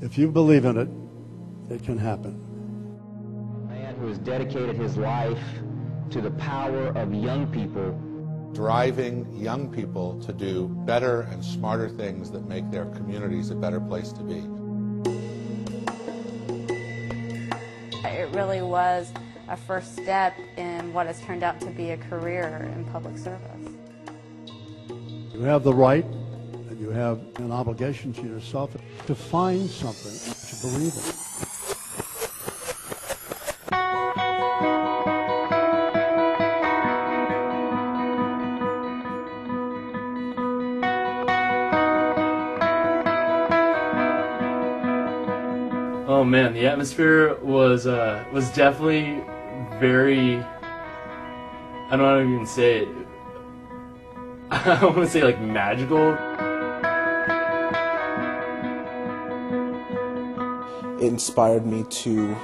If you believe in it, it can happen. A man who has dedicated his life to the power of young people. Driving young people to do better and smarter things that make their communities a better place to be. It really was a first step in what has turned out to be a career in public service. You have the right and you have an obligation to yourself to find something to believe in. Oh man, the atmosphere was definitely very, I don't know how to even say it. I want to say like magical. It inspired me to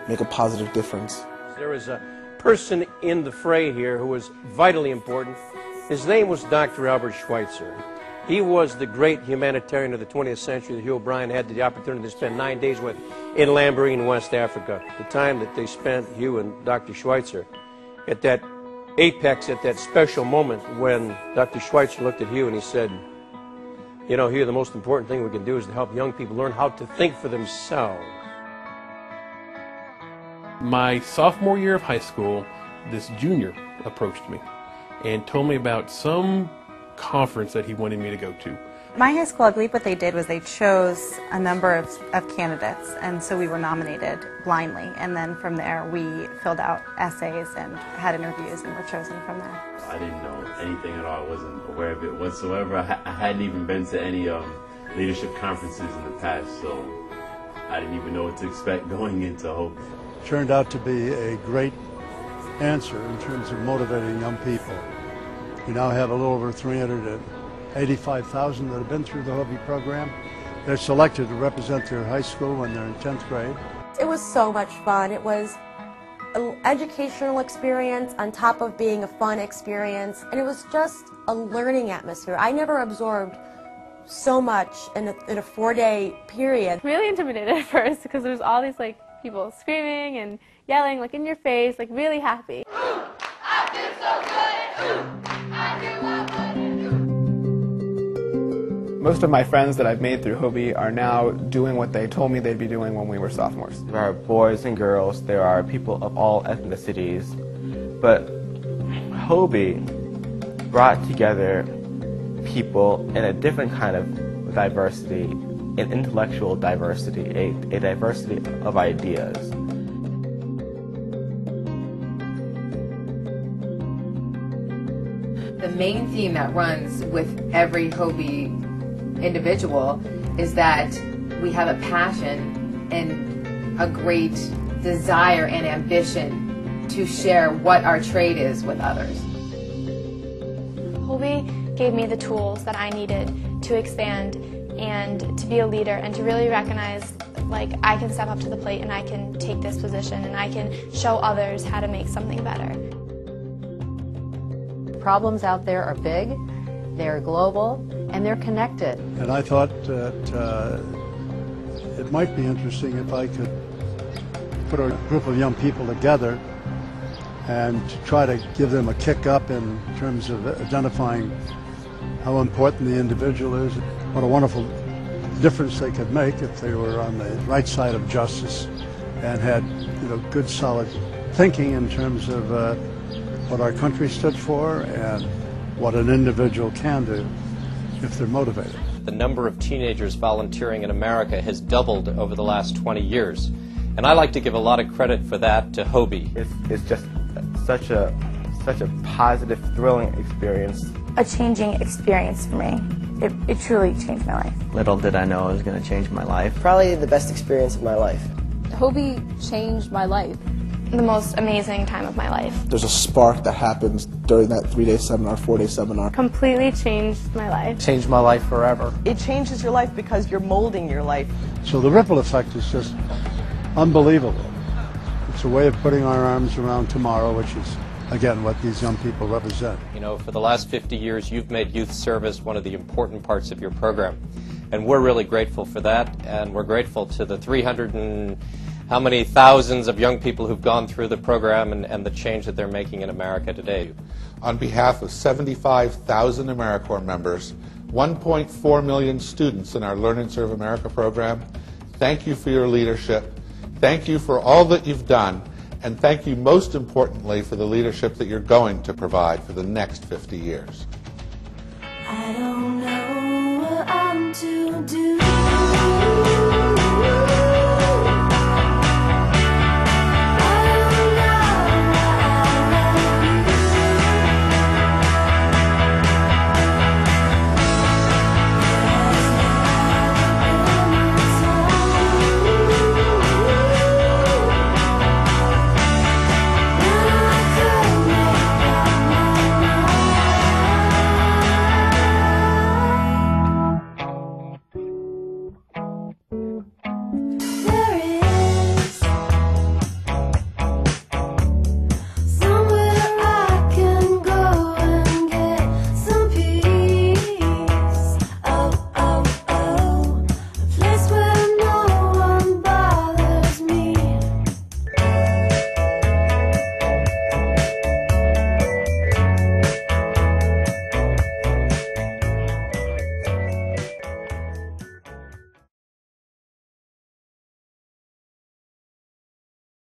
make a positive difference. There was a person in the fray here who was vitally important. His name was Dr. Albert Schweitzer. He was the great humanitarian of the 20th century that Hugh O'Brien had the opportunity to spend 9 days with in Lamborghini, West Africa. The time that they spent, Hugh and Dr. Schweitzer, at that apex, at that special moment when Dr. Schweitzer looked at Hugh and he said, you know, Hugh, the most important thing we can do is to help young people learn how to think for themselves. My sophomore year of high school, this junior approached me and told me about some conference that he wanted me to go to. My high school, I believe what they did was they chose a number of candidates, and so we were nominated blindly, and then from there we filled out essays and had interviews and were chosen from there. I didn't know anything at all. I wasn't aware of it whatsoever. I hadn't even been to any leadership conferences in the past, so I didn't even know what to expect going into Hoby. Turned out to be a great answer in terms of motivating young people. We now have a little over 385,000 that have been through the Hoby program. They're selected to represent their high school when they're in 10th grade. It was so much fun. It was an educational experience on top of being a fun experience, and it was just a learning atmosphere. I never absorbed so much in a 4-day period. Really intimidated at first because there was all these people screaming and yelling in your face, really happy. I feel so good. Most of my friends that I've made through Hoby are now doing what they told me they'd be doing when we were sophomores. There are boys and girls, there are people of all ethnicities, but Hoby brought together people in a different kind of diversity, an intellectual diversity, a diversity of ideas. The main theme that runs with every Hoby individual is that we have a passion and a great desire and ambition to share what our trade is with others. Hoby gave me the tools that I needed to expand and to be a leader and to really recognize I can step up to the plate and I can take this position and I can show others how to make something better. Problems out there are big, they're global, and they're connected. And I thought that it might be interesting if I could put a group of young people together and to try to give them a kick up in terms of identifying how important the individual is, what a wonderful difference they could make if they were on the right side of justice and had good solid thinking in terms of what our country stood for and what an individual can do if they're motivated. The number of teenagers volunteering in America has doubled over the last 20 years. And I like to give a lot of credit for that to Hoby. It's just such a positive, thrilling experience. A changing experience for me. It truly changed my life. Little did I know it was going to change my life. Probably the best experience of my life. Hoby changed my life. The most amazing time of my life. There's a spark that happens during that 3-day seminar, 4-day seminar. Completely changed my life. Changed my life forever. It changes your life because you're molding your life. So the ripple effect is just unbelievable. It's a way of putting our arms around tomorrow, which is, again, what these young people represent. For the last 50 years, you've made youth service one of the important parts of your program. And we're really grateful for that, and we're grateful to the 300 and how many thousands of young people who've gone through the program and the change that they're making in America today. On behalf of 75,000 AmeriCorps members, 1.4 million students in our Learn and Serve America program, thank you for your leadership. Thank you for all that you've done, and thank you most importantly for the leadership that you're going to provide for the next 50 years. I don't know what I'm to do.